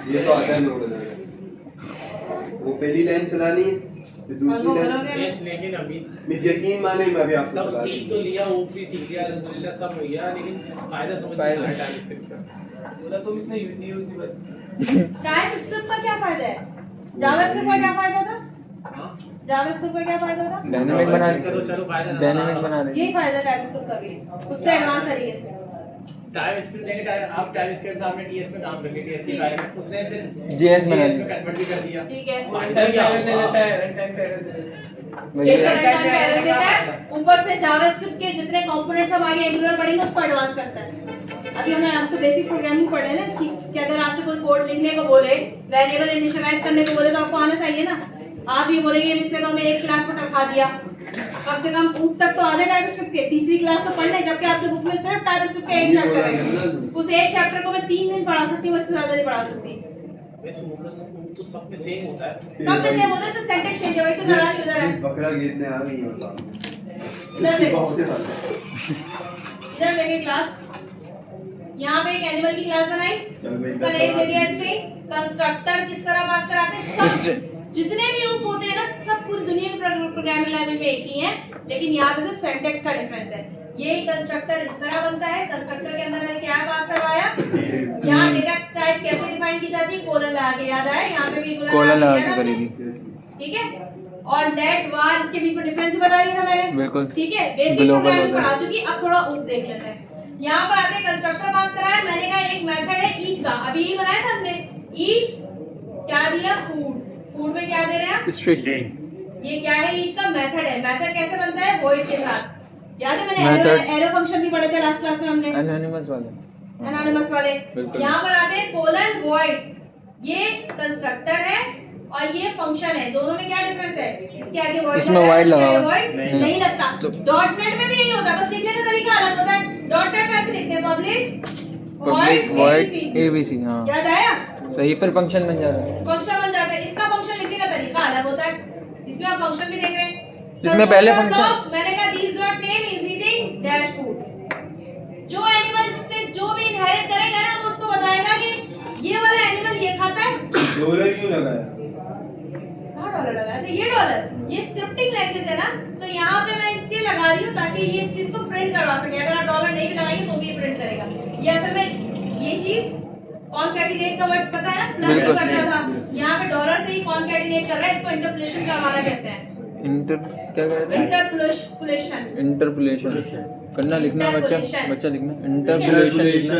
ये तो आता है लोगों को। वो पहली लाइन चलानी है, फिर दूसरी लाइन। यस, लेकिन अभी मिस यकीन माने मैं भी आपको सब चला सीख तो लिया, वो भी सीख लिया, अल्हम्दुलिल्लाह सब हो गया, लेकिन फायदा समझ नहीं आया टाइपस्क्रिप्ट का। बोला तुम इसने यूज ही बता। टाइपस्क्रिप्ट का क्या फायदा है? जावास्क्रिप्ट का क्या फायदा था? हां, जावास्क्रिप्ट का क्या फायदा था? डायनामिक बना का तो चलो फायदा था। डायनामिक बना रहे यही फायदा टाइपस्क्रिप्ट का भी, उससे एडवांस तरीके से। टाइपस्क्रिप्ट देंगे, आप टाइपस्क्रिप्ट में आपने टीएस में काम कर लिया, टीएस की फाइल में उसने फिर JS बना JS दिया। में कन्वर्ट भी कर दिया। ठीक है, फायदा क्या ले हुआ? लेता है, रन टाइम पे एरर दे देता है। ये वही करंट टाइम पे एरर देता है, ऊपर से जावास्क्रिप्ट के जितने कंपोनेंट्स हम आगे एंगुलर पढ़ेंगे उसको एडवांस करता है। अभी हम तो बेसिक प्रोग्रामिंग पढ़ रहे हैं ना इसकी, कि अगर आपसे कोई कोड लिखने को बोले, वेरिएबल इनिशियलाइज करने को बोले तो आपको आना चाहिए ना। आप ये बोलेंगे इसने तो हमें एक क्लास में रखा दिया, कम से कम ऊपर तक तो आ जाए टाइपस्क्रिप्ट के, तीसरी क्लास तो पढ़ ले, जबकि आपके बुक में सिर्फ टाइपस्क्रिप्ट का एक चैप्टर है। उस एक चैप्टर को मैं 3 दिन पढ़ा सकती हूँ, उससे ज्यादा नहीं पढ़ा सकती। वैसे वो तो सब में सेम होता है। सब में सेम होता है, सिर्फ सिंटैक्स चेंज है, वही तो गलत उधर है। बकरा गिरने आ गई है सामने। इधर देखो, बहुत ही सारे। इधर देखिए क्लास, यहाँ पे एक एनिमल की क्लास बनाई, उसका नेम दे दिया स्ट्रिंग। कंस्ट्रक्टर किस तरह पास कराते हैं? सब जितने भी लूप होते हैं ना, सब पूरी दुनिया की प्रोग्रामिंग लैंग्वेज में एक ही है, लेकिन यहाँ पे सिर्फ सिंटैक्स का डिफरेंस है। ये कंस्ट्रक्टर इस तरह बनता है, कंस्ट्रक्टर के अंदर मैंने क्या पास करवाया, यहाँ डेटा टाइप कैसे डिफाइन की जाती है, कोलन लगा के, याद आया? यहाँ पे भी कोलन लगा के करी थी। ठीक है। और लेट वार, इसके बीच में डिफरेंस भी बता दिया था मैंने, बिल्कुल। ठीक है। बेसिक प्रोग्रामिंग पढ़ा चुकी, अब थोड़ा उप देख लेते हैं। यहाँ पर आते हैं, कंस्ट्रक्टर पास कराया, मैंने कहा एक मेथड है ईट का, अभी ये बनाया था हमने, ईट क्या दिया, फूड। फूड में क्या दे रहे हैं आप? स्ट्रिंग। ये क्या है, ईट का मेथड है। मेथड कैसे बनता है? वॉइड के साथ। याद है मैंने Method- एरो फंक्शन भी पढ़े थे लास्ट क्लास में हमने, एनोनिमस वाले। एनोनिमस वाले। बिल्कुल। यहाँ पर आते हैं कोलन वॉइड, ये कंस्ट्रक्टर है और ये फंक्शन है, दोनों में क्या डिफरेंस है? इसके आगे वॉइड, इसमें void लगा हुआ है। वॉइड नहीं लगता। डॉट नेट में भी यही होता है, बस लिखने का तरीका अलग होता है। डॉट नेट में ऐसे लिखते हैं, पब्लिक वॉइड ABC। हाँ याद आया? सही, फिर फंक्शन बन जाता है। फंक्शन बन जाता है, इसका फंक्शन लिखने का तरीका अलग होता है। इसमें आप फंक्शन भी देख रहे हैं, इसमें पहले Consumer function- block, मैंने कहा this dot name is eating dash food. जो एनिमल से जो भी इनहेरिट करेगा ना, वो उसको बताएगा कि ये वाला एनिमल ये खाता है। डॉलर क्यों लगाया? कहाँ डॉलर लगा? अच्छा ये डॉलर, ये स्क्रिप्टिंग लैंग्वेज है ना, तो यहाँ पे मैं इसलिए लगा रही हूँ ताकि ये इस चीज को प्रिंट करवा सके। अगर आप डॉलर नहीं भी लगाएंगे तो भी ये प्रिंट करेगा। ये असल में ये चीज कॉनकैटिनेट का वर्ड पता है ना, प्लस बिल्कुल। करता था, यहाँ पे डॉलर से ही कॉनकैटिनेट कर रहा है, इसको इंटरपोलेशन करवाना कहते हैं। इंटर क्या कहते हैं? इंटरपोलेशन, इंटरपोलेशन करना, लिखना बच्चा Interpolation। बच्चा लिखना इंटरपोलेशन लिखना।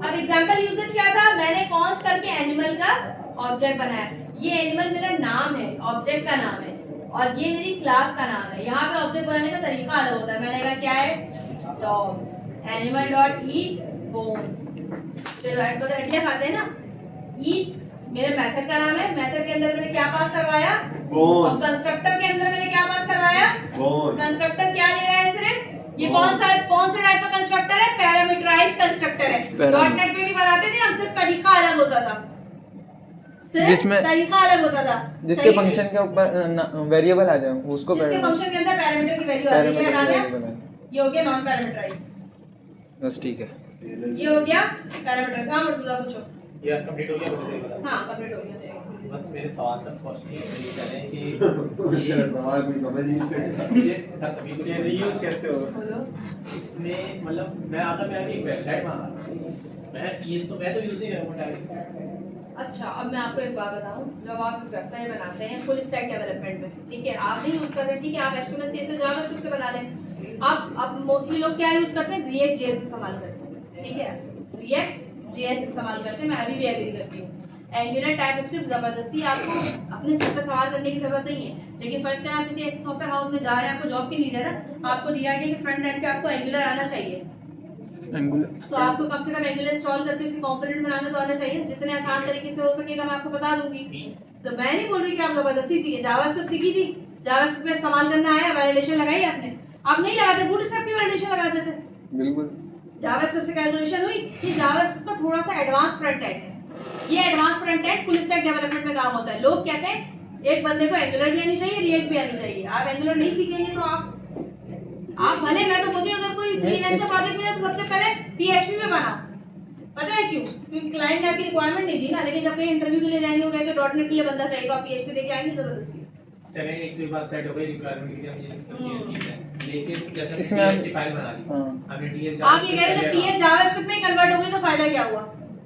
अब एग्जांपल यूजेज क्या था, मैंने कॉन्स्ट करके एनिमल का ऑब्जेक्ट बनाया। ये एनिमल मेरा नाम है, ऑब्जेक्ट का नाम है, और ये मेरी क्लास का नाम है। यहाँ पे ऑब्जेक्ट बनाने का तरीका अलग होता है। मैंने कहा क्या है, डॉग, एनिमल डॉट ईट बोन। तो राइट पर हड्डियां खाते हैं ना, ईट मेरे मेथड का नाम है, मेथड के अंदर मैंने क्या पास करवाया, बोन। और कंस्ट्रक्टर के अंदर मैंने क्या पास करवाया, बोन। कंस्ट्रक्टर क्या ले रहा है सिर्फ, ये कौन सा टाइप का कंस्ट्रक्टर है, पैरामीटराइज्ड कंस्ट्रक्टर है। डॉट नेट में भी बनाते थे हम, सिर्फ तरीका अलग होता था, सिर्फ जिसमें- तरीका अलग होता था। जिसके सही? फंक्शन के ऊपर वेरिएबल आ जाए उसको जिसके फंक्शन के अंदर पैरामीटर की वैल्यू आ जाएगी, हटा दिया। पैरामीटर। ये हो गया नॉन पैरामीटराइज्ड, बस ठीक है। ये हो गया पैरामीटराइज्ड। हां मुर्तजा पूछो। ये कंप्लीट हो गया, बताइए। हां कंप्लीट हो गया। बस मेरे सवाल तक पहुंचने के लिए कि मेरा सवाल कोई समझ ही नहीं सकता। ये सर सभी को ये रीयूज कैसे होगा? बोलो। इसमें मतलब मैं अगर एक वेबसाइट बना रहा हूं, मैं तो यूज नहीं करूंगा टाइप्स। अच्छा अब मैं आपको एक बात बताऊं, जब आप वेबसाइट बनाते हैं फुल स्टैक डेवलपमेंट में, ठीक है, आप नहीं यूज कर रहे, ठीक है, आप HTML CSS जावास्क्रिप्ट से बना लें। आप अब मोस्टली लोग क्या यूज करते हैं, रिएक्ट जेएस इस्तेमाल करते हैं, ठीक है, रिएक्ट जेएस इस्तेमाल करते हैं, मैं अभी भी एग्री करती हूँ। एंगुलर टाइपस्क्रिप्ट जबरदस्ती आपको अपने सिर पर सवाल करने की जरूरत नहीं है, लेकिन फर्स्ट टाइम आप किसी ऐसे सॉफ्टवेयर हाउस में जा रहे हैं, आपको जॉब की नीड है ना, आपको दिया गया कि फ्रंट एंड पे आपको एंगुलर आना चाहिए, एंगुलर तो आपको कम से कम एंगुलर इंस्टॉल करके उसके कंपोनेंट बनाना तो आना चाहिए। जितने आसान तरीके से हो सकेगा मैं आपको बता दूंगी। तो मैं नहीं बोल रही कि आप जबरदस्ती सीखे, जावास्क्रिप्ट सीखी थी, जावास्क्रिप्ट का इस्तेमाल करना आया, वैलिडेशन लगाई आपने, आप नहीं लगाते, बूटस्ट्रैप की वैलिडेशन लगाते थे। बिल्कुल। जावास्क्रिप्ट से कैलकुलेशन हुई कि जावास्क्रिप्ट का थोड़ा सा एडवांस फ्रंट एंड है। ये advance front end full stack development में काम होता है। लोग कहते हैं एक बंदे को एंगुलर भी आनी चाहिए, रिएक्ट भी आनी चाहिए। आप एंगुलर नहीं सीखेंगे तो आप भले, मैं तो बोलती हूँ अगर कोई फ्रीलांसर प्रोजेक्ट मिले तो सबसे पहले PHP में बनाओ, पता है क्यों? क्योंकि क्लाइंट ने आपकी रिक्वायरमेंट नहीं दी ना, लेकिन जब कहीं इंटरव्यू के लिए जाएंगे वो कहेंगे .NET के लिए बंदा चाहिए, तो आप PHP देके आएंगे जबरदस्ती। चले एक तो बात सेट हो गई रिक्वायरमेंट के लिए, हम ये सब चीजें सीख रहे हैं, लेकिन जैसे इसमें हम- TS फाइल बना ली, हाँ। हमने TS आप ये कह रहे थे TS जावास्क्रिप्ट में कन्वर्ट हो गई तो फायदा क्या हुआ?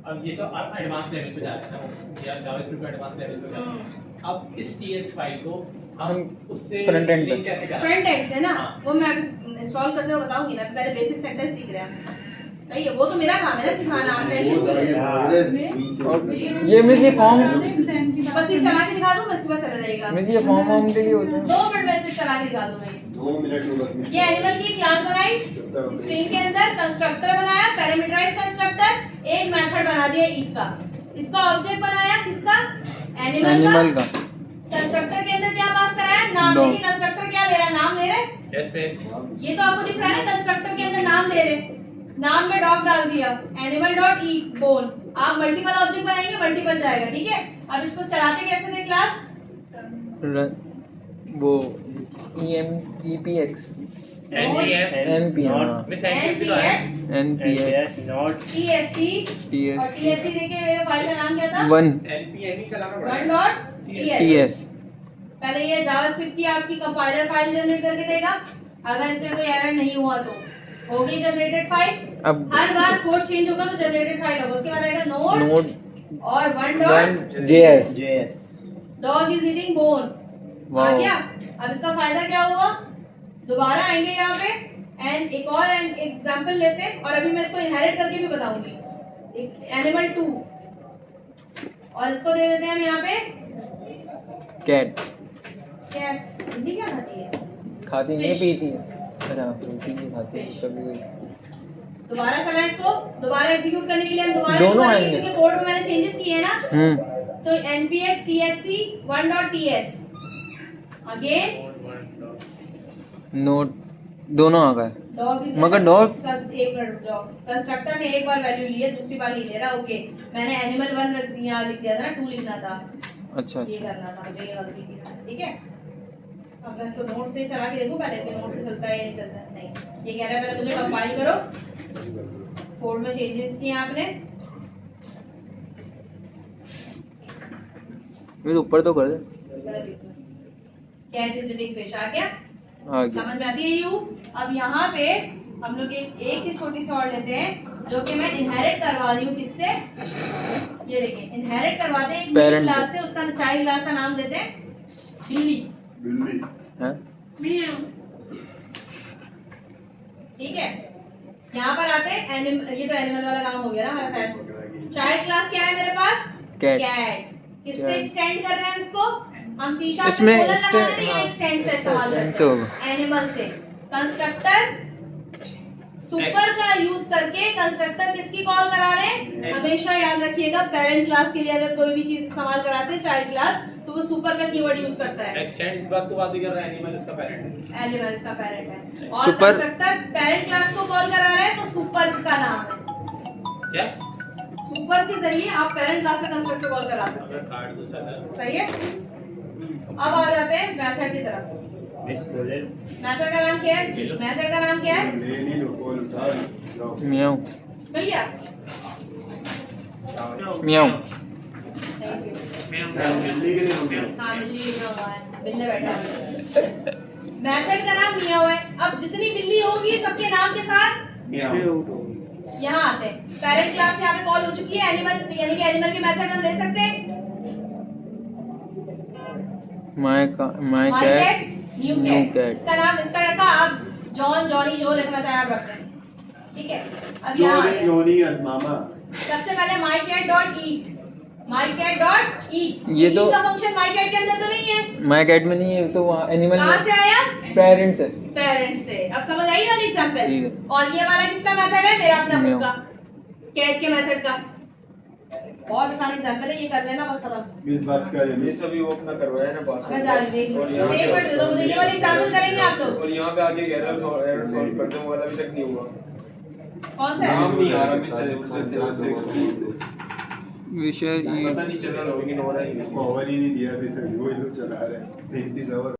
अब ये तो अब एडवांस लेवल पे जा रहे हैं ना, या जावास्क्रिप्ट पे एडवांस लेवल पे जा रहे हैं। अब इस TS फाइल को हम उससे front end पे। link कैसे करें? फ्रंट एंड से ना, हाँ। वो मैं अभी इंस्टॉल करते हुए बताऊंगी ना, पहले बेसिक सेंटेंस सीख रहे हैं। सही है, वो तो मेरा काम है ना सिखाना, आप टेंशन वो क्यों ले रहे हो? और ये मिस ये फॉर्म बस ये चला के दिखा दूं, मैं सुबह चला जाएगा। मिस ये फॉर्म के लिए होते हैं 2 मिनट में से चला के दिखा दूं मैं। 2 मिनट में बस ये एनिमल की क्लास बनाई, स्ट्रिंग के अंदर कंस्ट्रक्टर बनाया, पैरामीटराइज कंस्ट्रक्टर, एक मेथड बना दिया ईट का, इसका ऑब्जेक्ट बनाया किसका? एनिमल का। कंस्ट्रक्टर के अंदर क्या पास कराया? नाम। Dog। देखिए कंस्ट्रक्टर क्या ले रहा है? नाम ले रहे। Yes, space। ये तो आपको दिख रहा है ना, कंस्ट्रक्टर के अंदर नाम ले रहे, नाम में डॉग डाल दिया, एनिमल डॉट ई बोन। आप मल्टीपल ऑब्जेक्ट बनाएंगे, मल्टीपल जाएगा, ठीक है। अब इसको चलाते कैसे थे क्लास? वो EPX NPM मिस NPM तो है। NPX TSC और TSC देखिए मेरे फाइल का नाम क्या था? 1 NPM ही चलाना पड़ेगा। 1.ts। TS पहले ये जावास्क्रिप्ट की आपकी कंपाइलर फाइल जनरेट करके देगा, अगर इसमें कोई एरर नहीं हुआ तो होगी जनरेटेड फाइल। अब हर बार कोड चेंज होगा तो जनरेटेड फाइल होगा, उसके बाद आएगा नोड नोड और 1.js। Dog is eating bone आ वाओ गया। अब इसका फायदा क्या हुआ? दोबारा आएंगे यहाँ पे एंड एक और एग्जांपल लेते हैं, और अभी मैं इसको इनहेरिट करके भी बताऊंगी। एनिमल 2 और इसको दे देते हैं हम यहाँ पे कैट कैट। हिंदी क्या खाती है? खाती नहीं Fish। पीती है। अच्छा पीती नहीं खाती Fish। कभी कभी। दोबारा चला इसको, दोबारा एग्जीक्यूट करने के लिए हम दोबारा दोनों करेंगे, आएंगे। क्योंकि कोड में मैंने चेंजेस किए हैं ना। तो npx tsc 1.ts again note दोनों आ गए डॉग इज मगर dog- एक मिनट रुक जाओ। कंस्ट्रक्टर ने एक बार वैल्यू ली है, दूसरी बार नहीं ले रहा। ओके, मैंने एनिमल 1 रख दिया, लिख दिया था ना, 2 लिखना था। अच्छा ये अच्छा करना था मुझे, ये गलती की, ठीक है। अब मैं इसको नोट से चला के देखूं पहले कि नोट से चलता है या नहीं चलता है। नहीं, ये कह रहा है पहले मुझे कंपाइल करो, कोड में चेंजेस किए आपने। मेरे ऊपर तो कर दे कैट इज ईटिंग फिश आ गया, आ गया समझ में आती है यू। अब यहाँ पे हम लोग एक चीज छोटी सी और लेते हैं, जो कि मैं इनहेरिट करवा रही हूँ किससे? ये देखिए, इनहेरिट करवाते हैं एक Parent क्लास से, उसका चाइल्ड क्लास का नाम देते हैं बिल्ली। बिल्ली हैं ठीक है, यहाँ पर आते हैं ये तो एनिमल वाला काम हो गया ना हमारा फैशन। चाइल्ड क्लास क्या है मेरे पास? Cat cat. किससे Cat। एक्सटेंड कर रहे हैं इसको? हम सी शार्प इसमें में लगाते थे, हाँ, एक्सटेंड से इस्तेमाल extend करते से होगा। हैं एनिमल से। कंस्ट्रक्टर सुपर का यूज करके कंस्ट्रक्टर किसकी कॉल करा रहे हैं? हमेशा याद रखिएगा, पेरेंट क्लास के लिए अगर कोई भी चीज इस्तेमाल कराते हैं चाइल्ड क्लास, तो वो सुपर का कीवर्ड यूज करता है। एक्सटेंड इस बात को बात कर रहा है, एनिमल इसका पेरेंट है। एनिमल इसका पेरेंट है, और Super- कंस्ट्रक्टर पेरेंट क्लास को कॉल करा रहे हैं तो सुपर इसका नाम है। क्या? सुपर के जरिए आप पेरेंट क्लास का कंस्ट्रक्टर कॉल करा सकते अगर कार्ड दूसरा था। हैं, सही है। अब आ जाते हैं मेथड की तरफ। मेथड का नाम क्या है? मेथड का नाम क्या है? ले ली लो कॉल उठा लो मियाऊ मिल गया, मियाऊ थैंक यू। बिल्ली के लिए हो गया हाँ, बिल्ली बैठा है। मेथड का नाम मियाऊ है। अब जितनी बिल्ली होगी सबके नाम के साथ यहाँ आते हैं। पेरेंट क्लास यहाँ पे कॉल हो चुकी है, एनिमल यानी कि एनिमल के मेथड हम ले सकते हैं। My cat new New cat. cat। इसका नाम इसका रखा आप जॉन, जॉनी, जो लिखना चाहे आप रखते हैं, ठीक है। अब यहाँ आ गए। जोनी मामा सबसे पहले my cat dot eat, my cat dot eat। ये तो- का फंक्शन my cat के अंदर तो नहीं है, माय कैट में नहीं है तो वहाँ एनिमल कहाँ से आया? पेरेंट्स है पेरेंट से। अब समझ आई वाली एग्जांपल? ठीक है। और ये वाला किसका मेथड है? मेरा अपना खुद मेरा। का, कैट के मेथड का। बहुत आसान एग्जांपल है, ये कर लेना बस खत्म। इस बस का ये ये सभी वो अपना करवाया ना पास मैं जा रही हूँ, और यहाँ एक मिनट दे दो मुझे, ये वाली एग्जांपल करेंगे आप लोग। और यहाँ पे आगे एरर सॉल्व करते हैं, वो वाला अभी तक नहीं हुआ। कौन सा है? नाम नहीं आ रहा उससे विषय पता नहीं चल रहा, लेकिन हो रहा है। कवर ही नहीं दिया अभी तक, वो ही तो चला रहे हैं 33 आवर